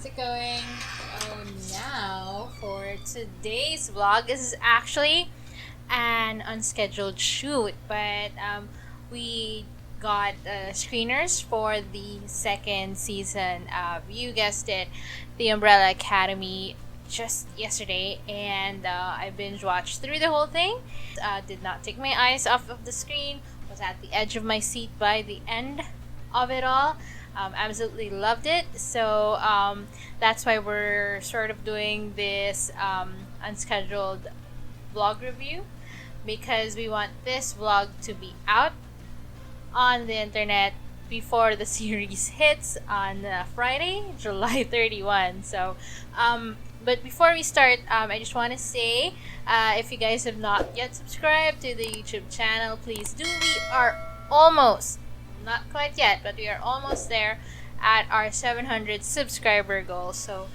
How's it going? Oh, now for today's vlog, this is actually an unscheduled shoot, but we got screeners for the second season of, you guessed it, The Umbrella Academy just yesterday, and I binge watched through the whole thing. Did not take my eyes off of the screen, was at the edge of my seat by the end of it all. Absolutely loved it. So that's why we're sort of doing this unscheduled vlog review, because we want this vlog to be out on the internet before the series hits on Friday, July 31. So, but before we start, I just want to say, if you guys have not yet subscribed to the YouTube channel, please do. We are almost, not quite yet, but we are almost there at our 700 subscriber goal. So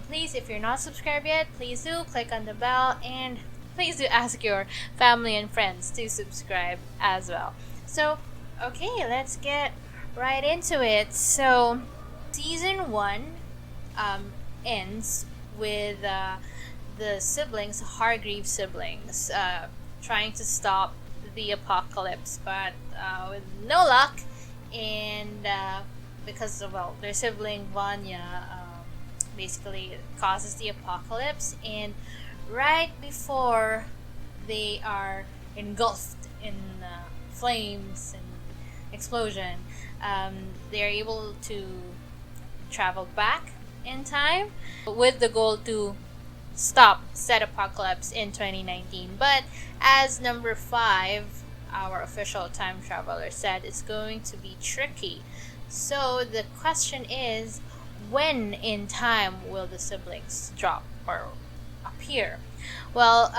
please, if you're not subscribed yet, please do click on the bell, and please do ask your family and friends to subscribe as well. So okay, let's get right into it. So season 1 ends with the siblings, Hargreaves siblings, trying to stop the apocalypse, but with no luck, and because of, well, their sibling Vanya basically causes the apocalypse, and right before they are engulfed in flames and explosion, they are able to travel back in time with the goal to stop said apocalypse in 2019. But as number 5, our official time traveler, said, it's going to be tricky. So the question is, when in time will the siblings drop or appear? Well,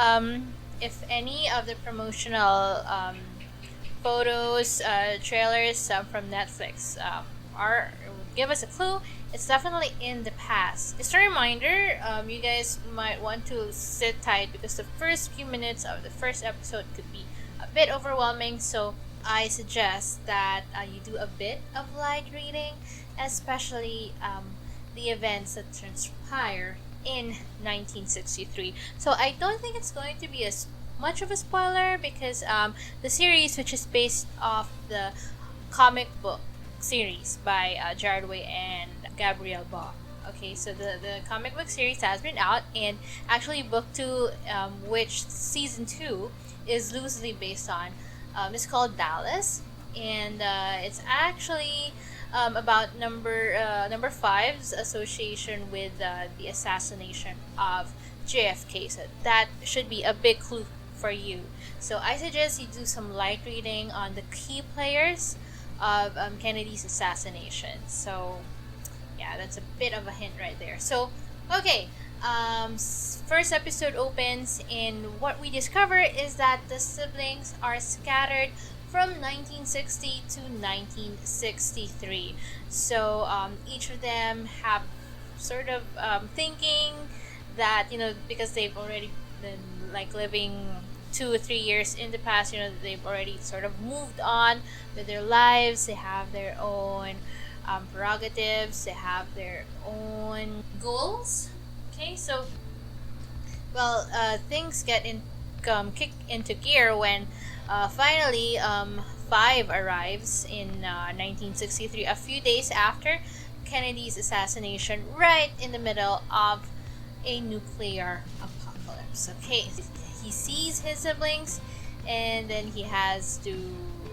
if any of the promotional photos, trailers from Netflix give us a clue, it's definitely in the past. Just a reminder, you guys might want to sit tight, because the first few minutes of the first episode could be a bit overwhelming. So I suggest that you do a bit of light reading, especially the events that transpire in 1963. So I don't think it's going to be as much of a spoiler, because the series, which is based off the comic book series by Jared Way and Gabrielle Baugh. Okay, so the comic book series has been out, and actually book 2, which season 2 is loosely based on, is called Dallas, and it's actually about number 5's association with the assassination of JFK. So that should be a big clue for you. So I suggest you do some light reading on the key players of Kennedy's assassination. So yeah, that's a bit of a hint right there. So okay, first episode opens, and what we discover is that the siblings are scattered from 1960 to 1963. So each of them have sort of thinking that, because they've already been like living 2 or 3 years in the past, they've already sort of moved on with their lives. They have their own prerogatives, they have their own goals. Okay, so well, things get kick into gear when finally 5 arrives in 1963, a few days after Kennedy's assassination, right in the middle of a nuclear apocalypse. Okay, he sees his siblings, and then he has to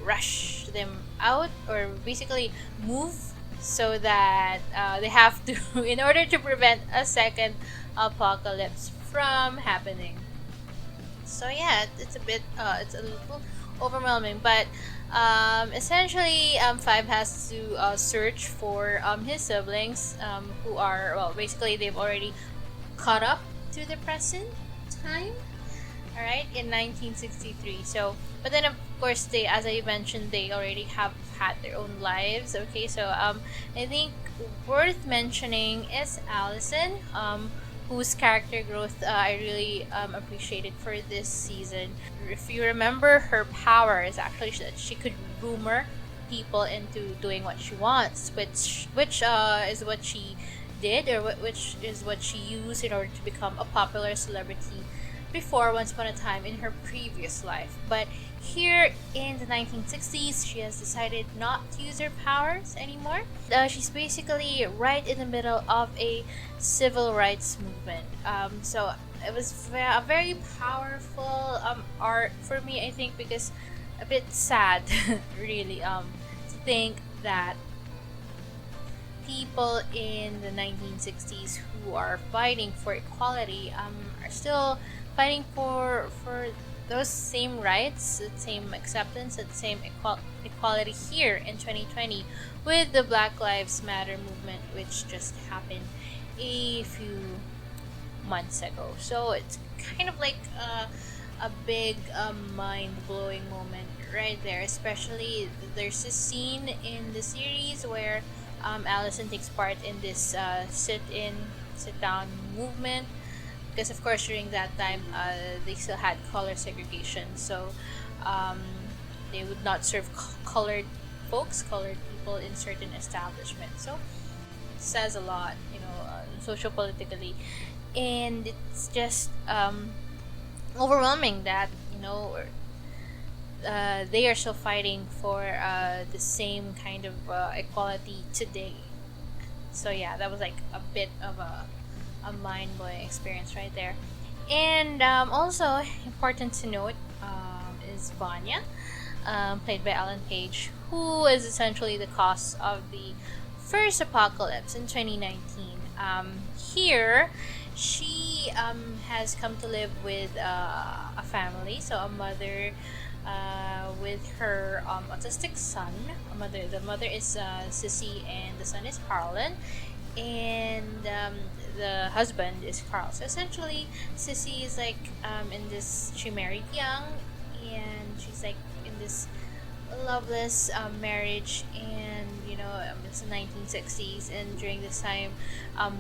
rush them out, or basically move, so that they have to in order to prevent a second apocalypse from happening. So yeah, it's a little overwhelming, but essentially 5 has to search for his siblings, who are, well, basically they've already caught up to the present time, all right, in 1963. So but then of course, they, as I mentioned, they already have had their own lives. Okay, so I think worth mentioning is Allison, whose character growth I really appreciated for this season. If you remember, her power is actually that she could rumor people into doing what she wants, which is what she did, or which is what she used in order to become a popular celebrity before, once upon a time in her previous life. But here in the 1960s, she has decided not to use her powers anymore. She's basically right in the middle of a civil rights movement. So it was a very powerful art for me, I think, because a bit sad, really, to think that people in the 1960s who are fighting for equality are still fighting for those same rights, the same acceptance, and same equality here in 2020 with the Black Lives Matter movement, which just happened a few months ago. So it's kind of like a big mind-blowing moment right there. Especially there's a scene in the series where Allison takes part in this sit-down movement, because of course during that time they still had color segregation, so um, they would not serve colored people in certain establishments. So it says a lot, social politically, and it's just overwhelming that they are still fighting for the same kind of equality today. So yeah, that was like a bit of a mind-blowing experience right there. And also important to note is Vanya, played by Ellen Page, who is essentially the cause of the first apocalypse in 2019. Here, she has come to live with a family, so a mother with her autistic son. The mother is Sissy, and the son is Harlan, and the husband is Carl. So essentially, Sissy is like in this. She married young, and she's like in this loveless marriage, and it's the 1960s, and during this time,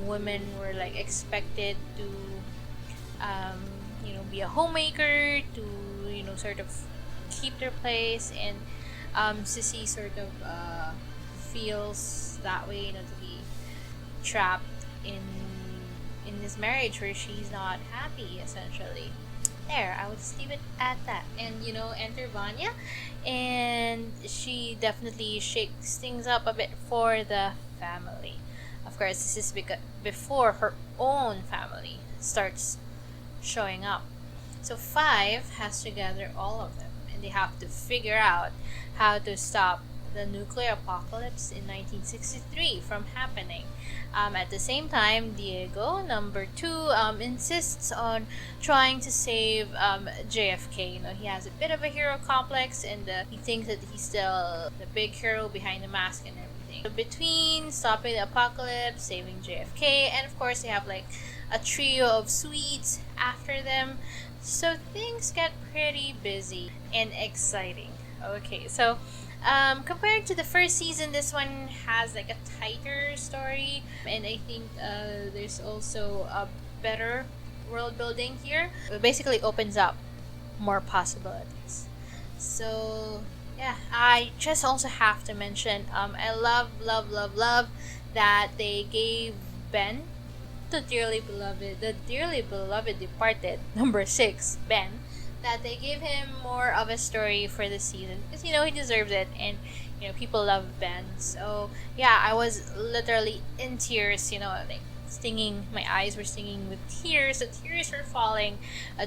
women were like expected to be a homemaker, to sort of keep their place, and Sissy sort of feels that way, to be trapped in this marriage where she's not happy, essentially. There, I would just leave it at that. And enter Vanya, and she definitely shakes things up a bit for the family. Of course, this is before her own family starts showing up. So Five has to gather all of them, and they have to figure out how to stop the nuclear apocalypse in 1963 from happening. At the same time, Diego, number two, insists on trying to save JFK. He has a bit of a hero complex, and he thinks that he's still the big hero behind the mask and everything. So between stopping the apocalypse, saving JFK, and of course they have like a trio of Swedes after them. So things get pretty busy and exciting. Okay, so compared to the first season, this one has like a tighter story, and I think there's also a better world building here. It basically opens up more possibilities. So yeah, I just also have to mention I love that they gave Ben, the dearly beloved departed number 6 Ben, that they gave him more of a story for the season, because he deserves it, and people love Ben. So yeah, I was literally in tears, like stinging. My eyes were stinging with tears. The tears were falling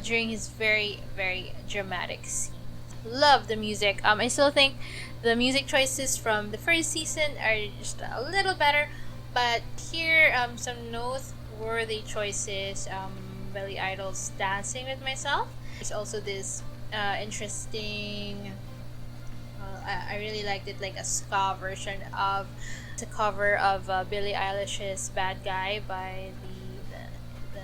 during his very, very dramatic scene. Love the music. I still think the music choices from the first season are just a little better, but here some noteworthy choices. Billy Idol's "Dancing with Myself." There's also this interesting. I really liked it, like a ska version of the cover of Billie Eilish's "Bad Guy" by the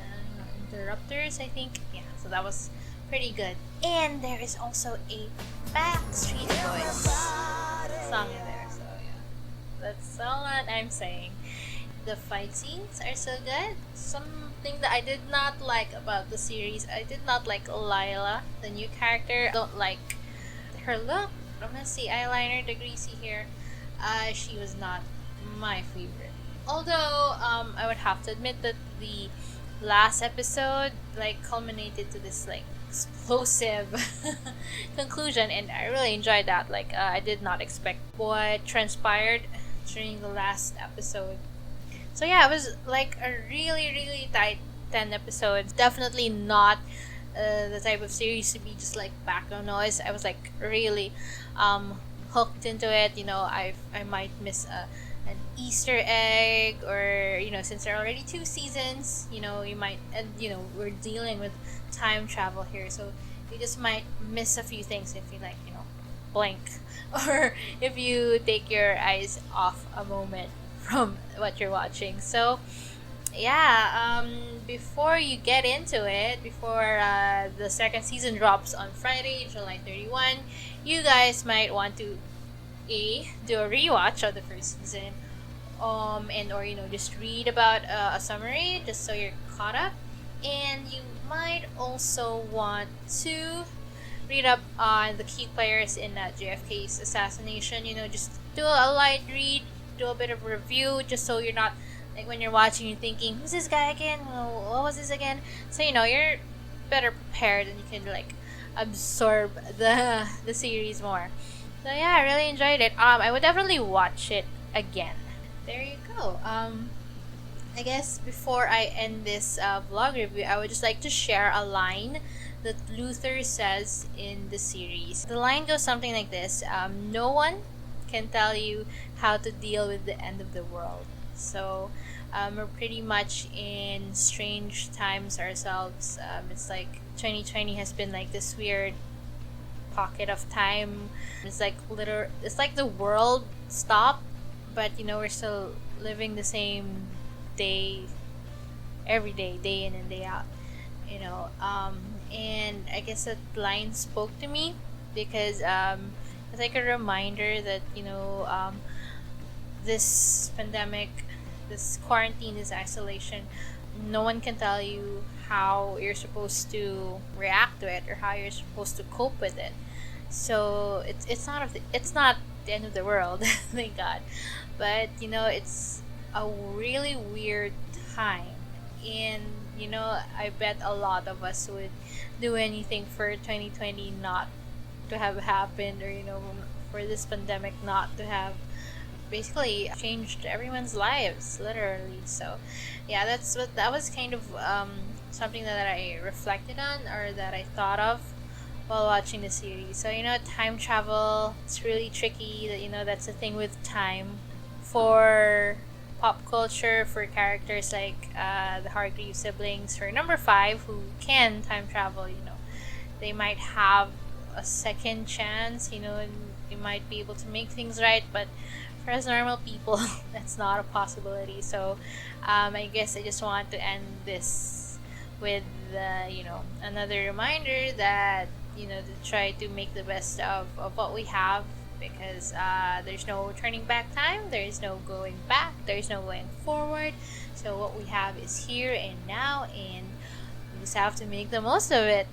Interrupters, I think. Yeah, so that was pretty good. And there is also a Backstreet Boys song in there. So yeah, that's all that I'm saying. The fight scenes are so good. Something that I did not like about the series, I did not like Lila, the new character. I don't like her look. I'm gonna see eyeliner, the greasy hair. She was not my favorite. Although I would have to admit that the last episode like culminated to this like explosive conclusion, and I really enjoyed that. Like I did not expect what transpired during the last episode. So yeah, it was like a really tight 10 episodes. Definitely not the type of series to be just like background noise. I was like really hooked into it. You know, I might miss an Easter egg, or you know, since there are already 2 seasons, you know, you might, and you know, we're dealing with time travel here, so you just might miss a few things if you like, you know, blink, or if you take your eyes off a moment from what you're watching. So yeah, before you get into it, before the second season drops on Friday, July 31, you guys might want to do a rewatch of the first season, and or you know, just read about a summary just so you're caught up, and you might also want to read up on the key players in JFK's assassination. You know, just do a light read, do a bit of review, just so you're not like when you're watching, you're thinking, "Who's this guy again? Oh, what was this again?" So you know you're better prepared, and you can like absorb the series more. So yeah, I really enjoyed it. I would definitely watch it again. There you go. I guess before I end this vlog review, I would just like to share a line that Luther says in the series. The line goes something like this: "No one can tell you how to deal with the end of the world." So we're pretty much in strange times ourselves. It's like 2020 has been like this weird pocket of time. It's like it's like the world stopped, but you know, we're still living the same day every day in and day out, you know. And I guess that line spoke to me because it's like a reminder that, you know, this pandemic, this quarantine, this isolation, no one can tell you how you're supposed to react to it or how you're supposed to cope with it. So it's not the end of the world, thank God. But you know, it's a really weird time, and you know, I bet a lot of us would do anything for 2020 not to have happened, or you know, for this pandemic not to have basically changed everyone's lives, literally. So yeah, that was kind of something that I reflected on, or that I thought of while watching the series. So you know, time travel, it's really tricky. That, you know, that's the thing with time. For pop culture, for characters like the Hargreaves siblings, for number 5 who can time travel, you know, they might have a second chance, you know, and they might be able to make things right. But for us normal people, that's not a possibility. So I guess I just want to end this with you know, another reminder that, you know, to try to make the best of what we have, because there's no turning back time, there's no going back, there's no going forward. So what we have is here and now, and we just have to make the most of it.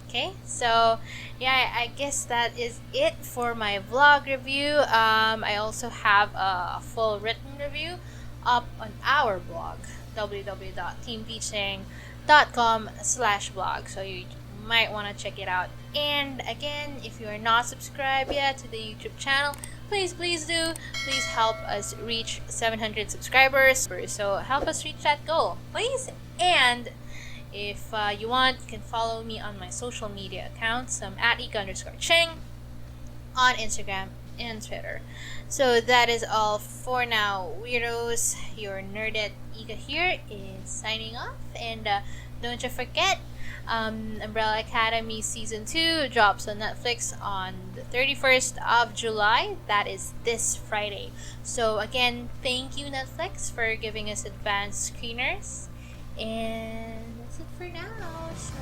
Okay, so yeah, I guess that is it for my vlog review. I also have a full written review up on our blog, www.teampeaching.com/blog, so you might want to check it out. And again, if you are not subscribed yet to the YouTube channel, please do. Please help us reach 700 subscribers. So help us reach that goal, please. And if you want, you can follow me on my social media accounts. I'm at ika_cheng on Instagram and Twitter. So that is all for now, weirdos. Your nerdette Ika here is signing off, and don't you forget, Umbrella Academy Season 2 drops on Netflix on the 31st of July. That is this Friday. So again, thank you Netflix for giving us advanced screeners. And that's it for now. So